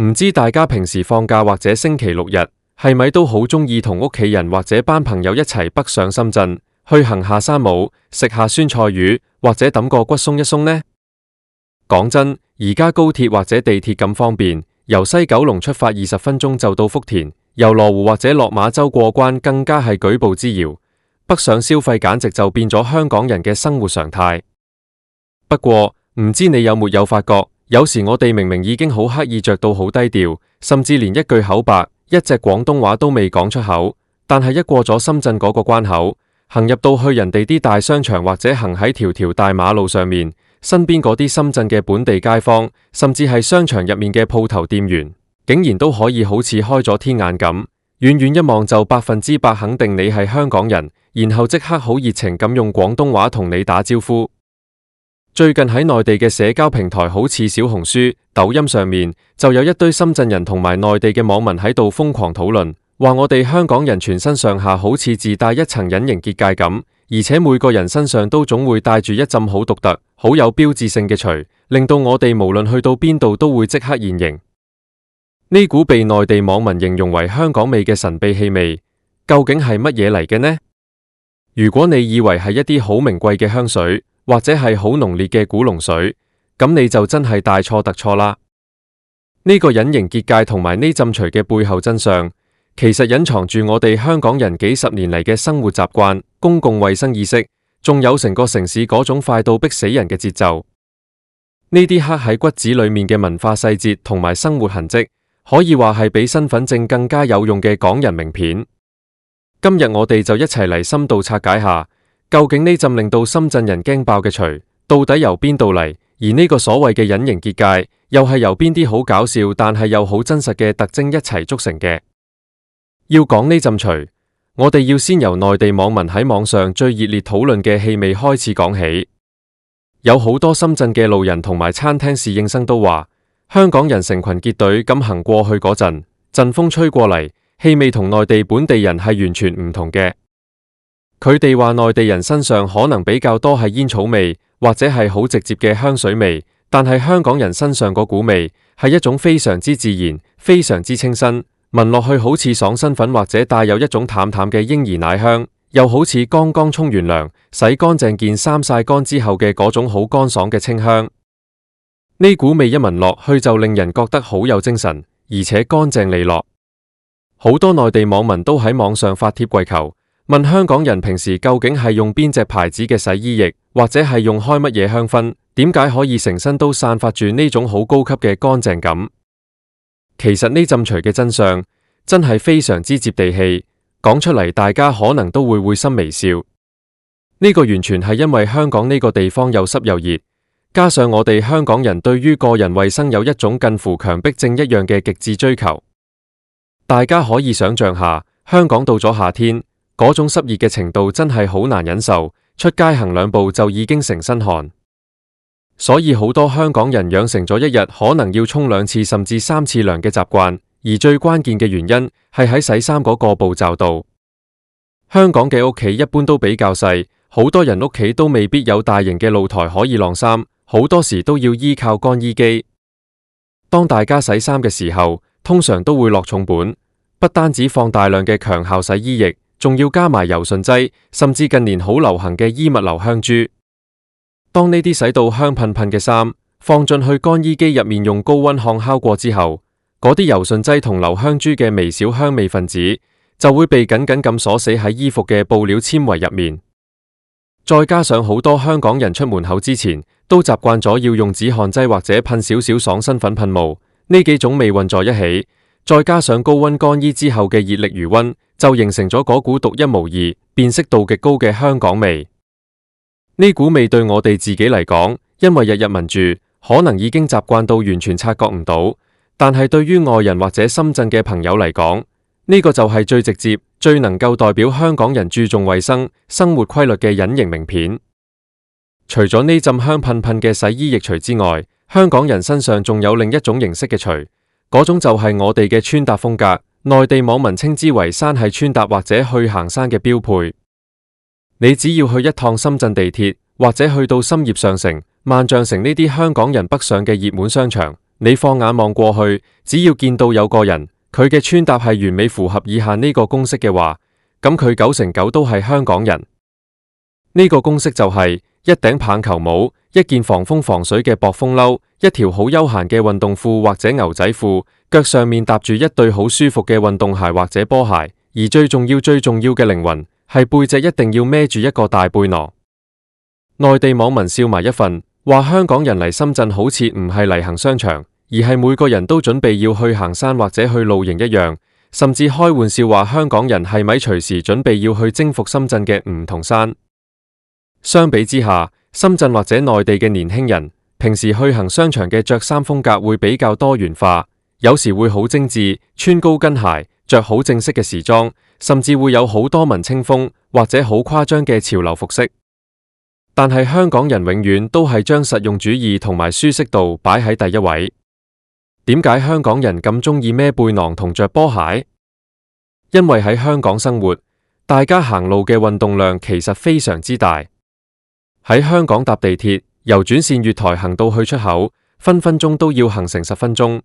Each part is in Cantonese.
唔知大家平時放假或者星期六日，係咪都好鍾意同屋企人或者班朋友一齊北上深圳，去行下山舞，食下酸菜魚，或者揼個骨鬆一鬆呢？講真，而家高鐵或者地鐵咁方便，由西九龍出發20分鐘就到福田，由羅湖或者落馬洲過關更加係舉步之遙。北上消費簡直就變咗香港人嘅生活常態。不過，唔知你有沒有發覺，有時我哋明明已經好刻意着到好低調，甚至連一句口白，一隻廣東話都未講出口，但係一過咗深圳嗰個關口，行入到去人哋啲大商場或者行喺條條大馬路上面，身邊嗰啲深圳嘅本地街坊，甚至係商場入面嘅鋪頭店員，竟然都可以好似開咗天眼咁，遠遠一望就100%肯定你係香港人，然後即刻好熱情咁用廣東話同你打招呼。最近喺內地嘅社交平台好似小紅書、抖音上面，就有一堆深圳人同埋內地嘅網民喺度瘋狂討論，話我哋香港人全身上下好似自帶一層隱形結界咁，而且每個人身上都總會帶住一陣好獨特、好有標誌性嘅錘，令到我哋無論去到邊度都會即刻現形。呢股被內地網民形容為香港味嘅神秘氣味，究竟係乜嘢嚟嘅呢？如果你以為係一啲好名貴嘅香水，或者係好濃烈嘅古龍水，咁你就真係大錯特錯啦。呢個隱形結界同埋呢陣錘嘅背後真相，其實隱藏住我哋香港人幾十年嚟嘅生活習慣、公共衛生意識，仲有成個城市嗰種快到逼死人嘅節奏。呢啲刻喺骨子裏面嘅文化細節同埋生活痕跡，可以話係比身份證更加有用嘅港人名片。今日我哋就一齊嚟深度拆解下，究竟呢陣令到深圳人驚爆嘅錘，到底由邊度嚟？而呢個所謂嘅隱形結界，又係由邊啲好搞笑但係又好真實嘅特徵一齊組成嘅？要講呢陣錘，我哋要先由內地網民喺網上最熱烈討論嘅氣味開始講起。有好多深圳嘅路人同埋餐廳侍應生都話，香港人成群結隊咁行過去嗰陣，陣風吹過嚟，氣味同內地本地人係完全唔同嘅。佢哋話內地人身上可能比較多係煙草味，或者係好直接嘅香水味，但係香港人身上嗰股味係一種非常之自然、非常之清新，聞落去好似爽身粉或者帶有一種淡淡嘅嬰兒奶香，又好似剛剛沖完涼、洗乾淨件衫曬乾之後嘅嗰種好乾爽嘅清香。呢股味一聞落去就令人覺得好有精神，而且乾淨利落。好多內地網民都喺網上發帖跪求，問香港人平時究竟係用邊隻牌子嘅洗衣液，或者係用開乜嘢香薰，點解可以成身都散發住呢種好高級嘅乾淨感？其實呢陣錘嘅真相真係非常之接地氣，講出嚟大家可能都會心微笑。呢個完全係因為香港呢個地方又濕又熱，加上我哋香港人對於個人衛生有一種近乎強迫症一樣嘅極致追求。大家可以想象下，香港到咗夏天，嗰種濕熱嘅程度真係好難忍受，出街行2步就已經成身汗。所以好多香港人養成咗一日可能要沖2次甚至3次涼嘅習慣，而最關鍵嘅原因係喺洗衫嗰個步驟度。香港嘅屋企一般都比較細，好多人屋企都未必有大型嘅露台可以晾衫，好多時都要依靠乾衣機。當大家洗衫嘅時候，通常都會落重本，不單止放大量嘅強效洗衣液，仲要加埋柔順劑，甚至近年好流行嘅衣物留香珠。當呢啲洗到香噴噴嘅衫放進去乾衣機入面用高溫烘烤過之後，嗰啲柔順劑同留香珠嘅微小香味分子就會被緊緊咁鎖死喺衣服嘅布料纖維入面。再加上好多香港人出門口之前都習慣咗要用止汗劑或者噴少少爽身粉噴霧，呢幾種味混在一起，再加上高溫乾衣之後嘅熱力餘溫，就形成咗嗰股獨一無二、辨識度極高嘅香港味。呢股味對我哋自己嚟講，因為日日聞住，可能已經習慣到完全察覺唔到，但係對於外人或者深圳嘅朋友嚟講，呢個就係最直接、最能夠代表香港人注重衛生、生活規律嘅隱形名片。除咗呢陣香噴噴嘅洗衣液錘之外，香港人身上仲有另一種形式嘅錘，嗰種就係我哋嘅穿搭風格，內地網民稱之為山系穿搭或者去行山嘅標配。你只要去一趟深圳地鐵，或者去到深業上城、萬象城呢啲香港人北上嘅熱門商場，你放眼望過去，只要見到有個人，佢嘅穿搭係完美符合以下呢個公式嘅話，咁佢9成9都係香港人。呢個公式就係一頂棒球帽，一件防風防水嘅薄風褸，一條好休閒嘅運動褲或者牛仔褲，腳上面搭住一對好舒服嘅運動鞋或者波鞋，而最重要嘅靈魂係背脊一定要孭住一個大背囊。內地網民笑埋一份，話香港人嚟深圳好似唔係嚟行商場，而係每個人都準備要去行山或者去露營一樣，甚至開玩笑話香港人係咪隨時準備要去征服深圳嘅唔同山。相比之下，深圳或者內地嘅年輕人平時去行商場嘅着衫風格會比較多元化，有時會好精緻，穿高跟鞋，着好正式嘅時裝，甚至會有好多文青風或者好誇張嘅潮流服飾。但係香港人永遠都係將實用主義同埋舒適度擺喺第一位。點解香港人咁鍾意孭背囊同着波鞋？因為喺香港生活，大家行路嘅運動量其實非常之大。喺香港搭地鐵，由轉線月台行到去出口，分分鐘都要行成10分鐘。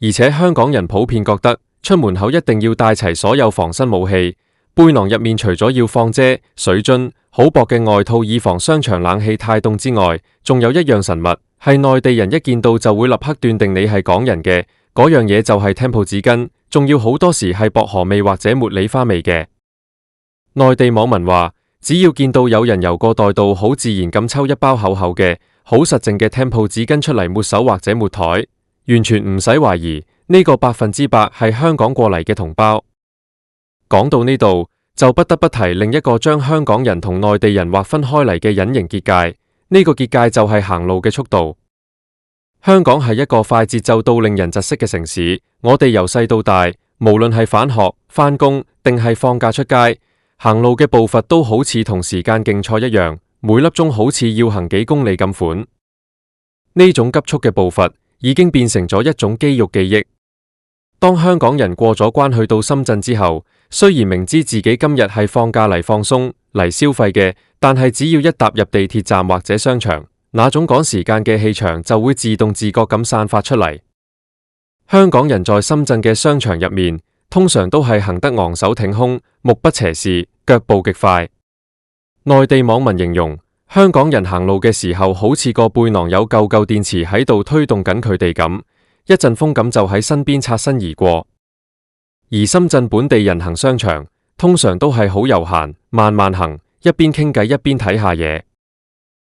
而且香港人普遍覺得出門口一定要帶齊所有防身武器，背囊入面除咗要放遮、水樽、好薄嘅外套以防商場冷氣太凍之外，仲有一樣神物，係內地人一見到就會立刻斷定你係港人嘅，嗰樣嘢就係 Tempo 紙巾，仲要好多時係薄荷味或者茉莉花味嘅。內地網民話，只要見到有人由個袋度好自然咁抽一包厚厚嘅、好實淨嘅 Tempo 紙巾出嚟抹手或者抹台，完全唔使懷疑，呢個100%係香港過嚟嘅同胞。講到呢度，就不得不提另一個將香港人同內地人劃分開嚟嘅隱形結界，呢個結界就係行路嘅速度。香港係一個快節奏到令人窒息嘅城市，我哋由細到大，無論係返學、返工定係放假出街，行路嘅步伐都好似同時間競賽一樣，每粒鐘好似要行幾公里咁款。呢種急速嘅步伐已經變成咗一種肌肉記憶。當香港人過咗關去到深圳之後，雖然明知自己今日係放假嚟放鬆嚟消費嘅，但係只要一踏入地鐵站或者商場，那種趕時間嘅氣場就會自動自覺咁散發出嚟。香港人在深圳嘅商場入面，通常都係行得昂首挺胸，目不斜視，腳步極快。內地網民形容香港人行路嘅時候，好似個背囊有嚿嚿電池喺度推動緊佢哋咁，一陣風咁就喺身邊擦身而過。而深圳本地人行商場，通常都係好悠閒，慢慢行，一邊傾偈一邊睇下嘢。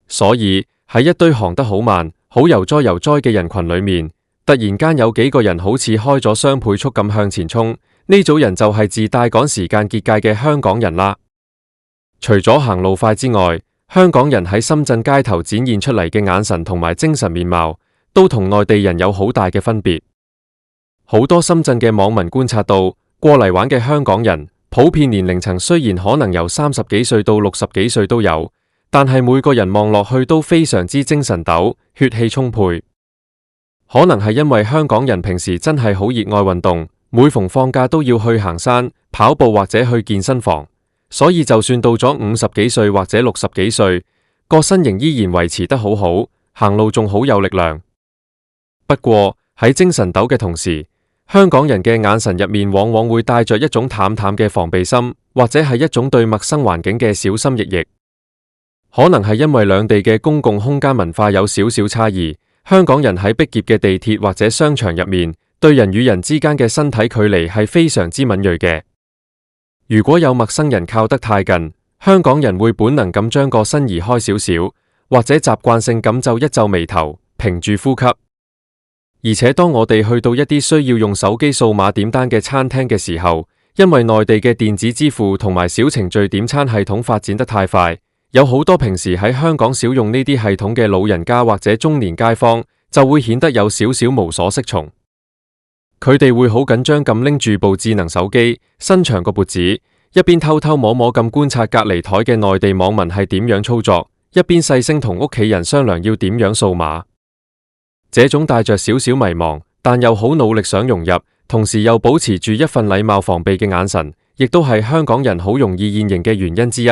所以喺一堆行得好慢、好悠哉嘅人群裏面，突然間有幾個人好似開咗雙倍速咁向前衝，呢組人就係自帶趕時間結界嘅香港人啦。除咗行路快之外，香港人喺深圳街頭展現出嚟嘅眼神同埋精神面貌，都同內地人有好大嘅分別。好多深圳嘅網民觀察到，過嚟玩嘅香港人，普遍年齡層雖然可能由30幾歲到60幾歲都有，但係每個人望落去都非常之精神抖，血氣充沛。可能係因為香港人平時真係好熱愛運動，每逢放假都要去行山、跑步或者去健身房，所以就算到咗50幾歲或者60幾歲，個身形依然維持得好好，行路仲好有力量。不過喺精神抖嘅同時，香港人嘅眼神入面往往會帶着一種淡淡嘅防備心，或者係一種對陌生環境嘅小心翼翼。可能係因為兩地嘅公共空間文化有少少差異，香港人喺逼仄嘅地鐵或者商場入面，對人與人之間嘅身體距離係非常之敏銳嘅。如果有陌生人靠得太近，香港人會本能咁將個身移開少少，或者習慣性咁皺一皺眉頭，屏住呼吸。而且當我哋去到一啲需要用手機數碼點單嘅餐廳嘅時候，因為內地嘅電子支付同埋小程序點餐系統發展得太快，有好多平時喺香港少用呢啲系統嘅老人家或者中年街坊，就會顯得有少少無所適從。佢哋會好緊張咁拎住部智能手機，伸長個脖子，一邊偷偷摸摸咁觀察隔離台嘅內地網民係點樣操作，一邊細聲同屋企人商量要點樣掃碼。這種帶着少少迷茫，但又好努力想融入，同時又保持住一份禮貌防備嘅眼神，亦都係香港人好容易現形嘅原因之一。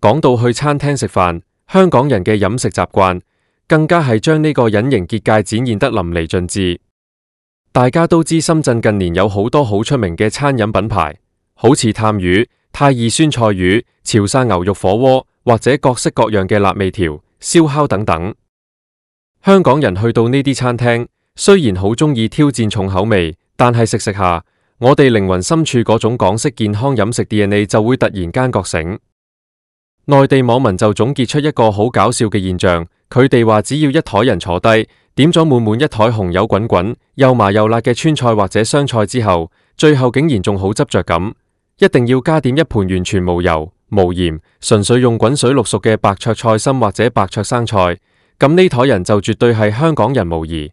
講到去餐廳食飯，香港人嘅飲食習慣，更加係將呢個隱形結界展現得淋漓盡致。大家都知深圳近年有好多好出名嘅餐飲品牌，好似探魚、泰義酸菜魚、潮汕牛肉火鍋，或者各式各樣嘅辣味條、燒烤等等。香港人去到呢啲餐廳，雖然好鍾意挑戰重口味，但係食下，我哋靈魂深處嗰種港式健康飲食 DNA 就會突然間覺醒。內地網民就總結出一個好搞笑嘅現象，佢哋話只要一枱人坐低，點咗滿滿一枱紅油滾滾、又麻又辣嘅川菜或者湘菜之後，最後竟然仲好執着咁，一定要加點一盤完全無油、無鹽、純粹用滾水淥熟嘅白灼菜心或者白灼生菜，咁呢枱人就絕對係香港人無疑。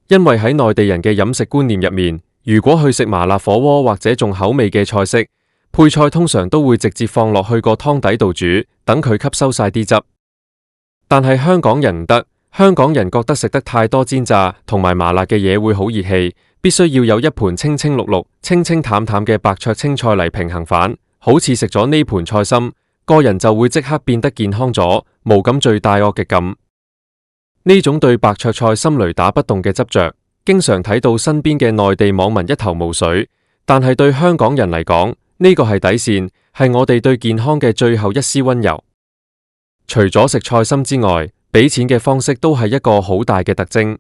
因為喺內地人嘅飲食觀念入面，如果去食麻辣火鍋或者重口味嘅菜式，配菜通常都會直接放落去個湯底度煮，等佢吸收晒啲汁。但係香港人唔得，香港人覺得食得太多煎炸同埋麻辣嘅嘢會好熱氣，必須要有一盤清清綠綠、清清淡淡嘅白灼青菜嚟平衡返。好似食咗呢盤菜心，個人就會即刻變得健康咗，無感罪大惡極咁。呢種對白灼菜心雷打不動嘅執着，經常睇到身邊嘅內地網民一頭霧水，但係對香港人嚟講，呢個係底線，係我哋對健康嘅最後一絲溫柔。除咗食菜心之外，俾錢嘅方式都係一個好大嘅特徵。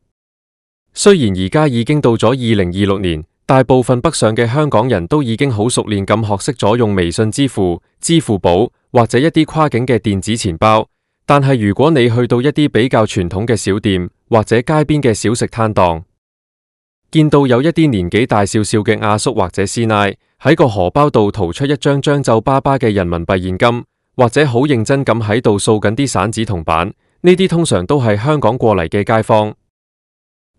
雖然而家已經到咗2026年，大部分北上嘅香港人都已經好熟練咁學識咗用微信支付、支付寶或者一啲跨境嘅電子錢包，但係如果你去到一啲比較傳統嘅小店或者街邊嘅小食攤檔，見到有一啲年紀大少少嘅阿叔或者師奶喺個荷包度掏出一張張皺巴巴嘅人民幣現金，或者好認真咁喺度掃緊啲散紙銅板，呢啲通常都係香港過嚟嘅街坊。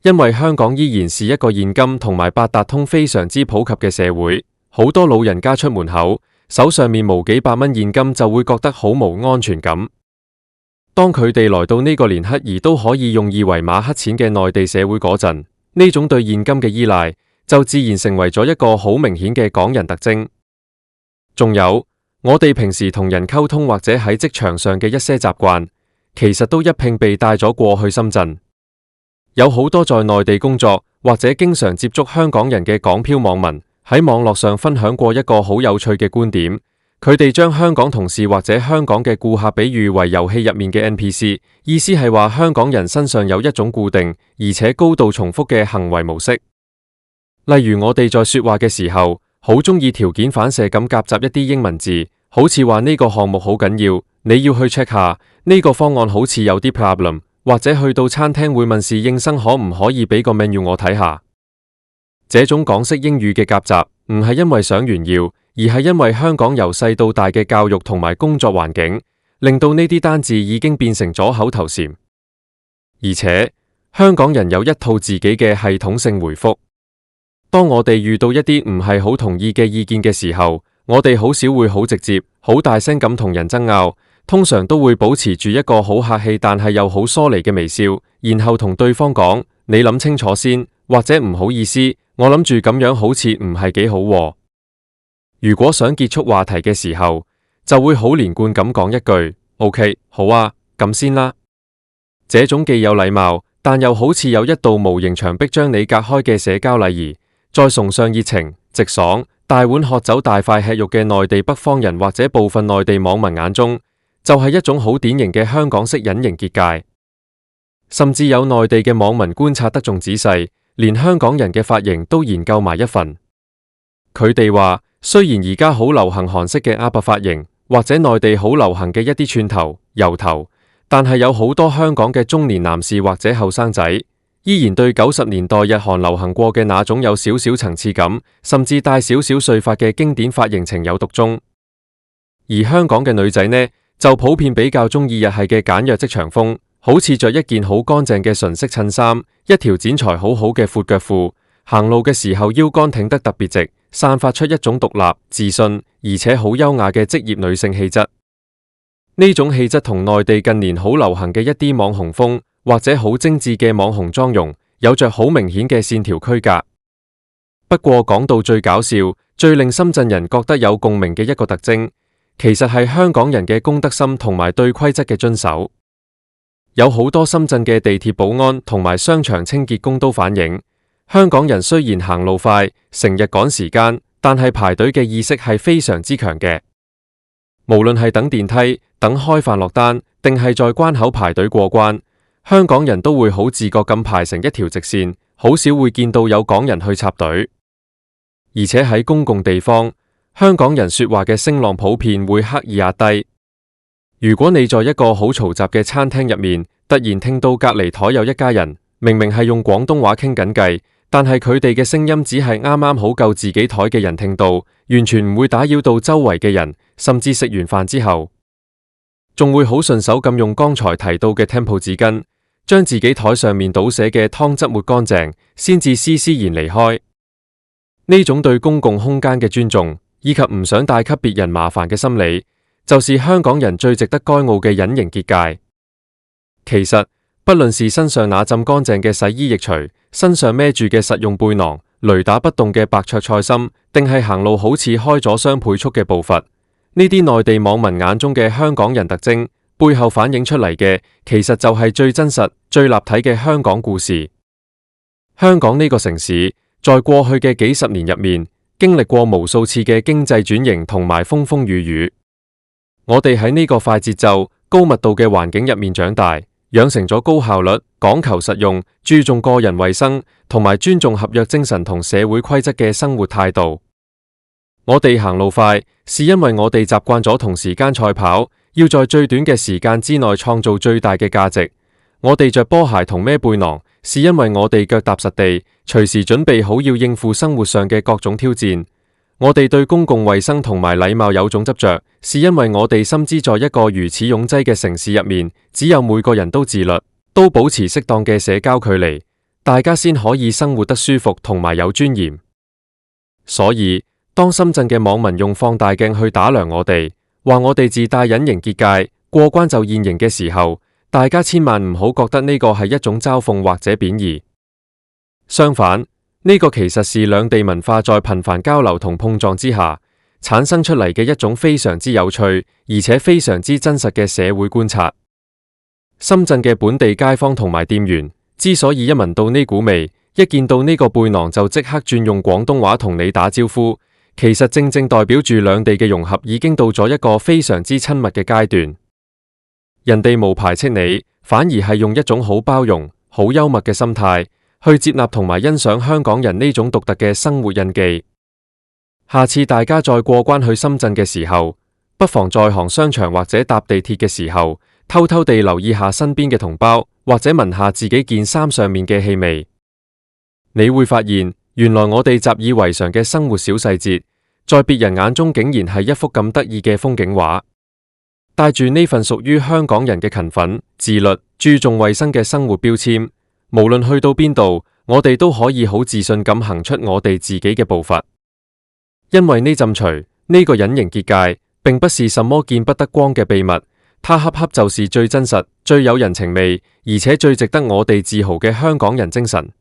因為香港依然是一個現金同埋八達通非常之普及嘅社會，好多老人家出門口手上面無幾百蚊現金就會覺得好無安全感。當佢哋來到呢個連乞兒都可以用二維碼乞錢嘅內地社會嗰陣，呢種對現金嘅依賴就自然成為咗一個好明顯嘅港人特徵。仲有，我哋平時同人溝通或者喺職場上嘅一些習慣，其實都一併被帶咗過去深圳。有好多在內地工作或者經常接觸香港人嘅港漂網民喺網絡上分享過一個好有趣嘅觀點，佢哋將香港同事或者香港嘅顧客比喻為遊戲入面嘅 NPC， 意思係話香港人身上有一種固定而且高度重複嘅行為模式。例如我哋在說話嘅時候，好鍾意條件反射咁夾雜一啲英文字，好似話呢個項目好緊要，你要去 check 下，呢個方案好似有啲 problem。或者去到餐廳會問侍應生可唔可以俾個 menu 我睇下。這種港式英語嘅夾雜唔係因為想炫耀，而係因為香港由細到大嘅教育同埋工作環境，令到呢啲單字已經變成咗口頭禪。而且香港人有一套自己嘅系統性回覆。當我哋遇到一啲唔係好同意嘅意見嘅時候，我哋好少會好直接、好大聲咁同人爭拗。通常都會保持住一個好客氣但係又好疏離嘅微笑，然後同對方講：你諗清楚先，或者唔好意思，我諗住咁樣好似唔係幾好喎。如果想結束話題嘅時候，就會好連貫咁講一句：OK，好啊，咁先啦。這種既有禮貌，但又好似有一道無形牆壁將你隔開嘅社交禮儀，再崇尚熱情、直爽、大碗喝酒、大塊吃肉嘅內地北方人或者部分內地網民眼中，就係一種好典型嘅香港式隱形結界。甚至有內地嘅網民觀察得仲仔細，連香港人嘅髮型都研究埋一份。佢哋話，雖然而家好流行韓式嘅阿伯髮型，或者內地好流行嘅一啲寸頭、油頭，但係有好多香港嘅中年男士或者後生仔，依然對90年代日韓流行過嘅那種有少少層次感，甚至帶少少碎髮嘅經典髮型情有獨鍾。而香港嘅女仔呢，就普遍比較鍾意日系嘅簡約職場風，好似着一件好乾淨嘅純色襯衫，一條剪裁好好嘅闊腳褲，行路嘅時候腰桿挺得特別直，散發出一種獨立、自信而且好優雅嘅職業女性氣質。呢種氣質同內地近年好流行嘅一啲網紅風或者好精緻嘅網紅妝容，有着好明顯嘅線條區隔。不過講到最搞笑、最令深圳人覺得有共鳴嘅一個特徵，其實係香港人嘅公德心同埋對規則嘅遵守。有好多深圳嘅地鐵保安同埋商場清潔工都反映，香港人雖然行路快，成日趕時間，但係排隊嘅意識係非常之強嘅。無論係等電梯、等開飯落單，定係在關口排隊過關，香港人都會好自覺咁排成一條直線，好少會見到有港人去插隊。而且喺公共地方，香港人說話嘅聲浪普遍會刻意壓低。如果你在一個好嘈雜嘅餐廳入面，突然聽到隔籬台有一家人，明明係用廣東話傾緊偈，但係佢哋嘅聲音只係啱啱好夠自己台嘅人聽到，完全唔會打擾到周圍嘅人，甚至食完飯之後，仲會好順手咁用剛才提到嘅 Tempo 紙巾，將自己台上面倒瀉嘅湯汁抹乾淨，先至施施然離開。呢種對公共空間嘅尊重，以及唔想帶給別人麻煩嘅心理，就是香港人最值得該傲嘅隱形結界。其實，不論是身上那浸乾淨嘅洗衣液錘，身上孭住嘅實用背囊，雷打不動嘅白灼菜心，定係行路好似開咗雙倍速嘅步伐，呢啲內地網民眼中嘅香港人特徵，背後反映出嚟嘅，其實就係最真實、最立體嘅香港故事。香港呢個城市，在過去嘅幾十年入面，經歷過無數次嘅經濟轉型同埋風風雨雨。我哋喺呢個快節奏、高密度嘅環境入面長大，養成咗高效率、講求實用、注重個人衛生同埋尊重合約精神同社會規則嘅生活態度。我哋行路快，是因為我哋習慣咗同時間賽跑，要在最短嘅時間之內創造最大嘅價值。我哋着波鞋同孭背囊，是因為我哋腳踏實地，隨時準備好要應付生活上嘅各種挑戰。我哋對公共衛生同埋禮貌有種執着，是因為我哋深知在一個如此擁擠嘅城市入面，只有每個人都自律，都保持適當嘅社交距離，大家先可以生活得舒服同埋有尊嚴。所以，當深圳嘅網民用放大鏡去打量我哋，話我哋自帶隱形結界，過關就現形嘅時候，大家千萬唔好覺得呢個係一種嘲諷或者貶義。相反，呢個其實是兩地文化在頻繁交流同碰撞之下，產生出嚟嘅一種非常之有趣，而且非常之真實嘅社會觀察。深圳嘅本地街坊同埋店員，之所以一聞到呢股味，一見到呢個背囊就即刻轉用廣東話同你打招呼，其實正正代表住兩地嘅融合已經到咗一個非常之親密嘅階段。人哋冇排斥你，反而係用一種好包容、好幽默嘅心態去接納同埋欣賞香港人呢種獨特嘅生活印記。下次大家再過關去深圳嘅時候，不妨在行商場或者搭地鐵嘅時候，偷偷地留意下身邊嘅同胞，或者聞下自己件衫上面嘅氣味。你會發現，原來我哋習以為常嘅生活小細節，在別人眼中竟然係一幅咁得意嘅風景畫。帶住呢份屬於香港人嘅勤奮、自律、注重衛生嘅生活標籤，無論去到邊度，我哋都可以好自信咁行出我哋自己嘅步伐。因為呢陣除呢個隱形結界，並不是什麼見不得光嘅秘密，它恰恰就是最真實、最有人情味，而且最值得我哋自豪嘅香港人精神。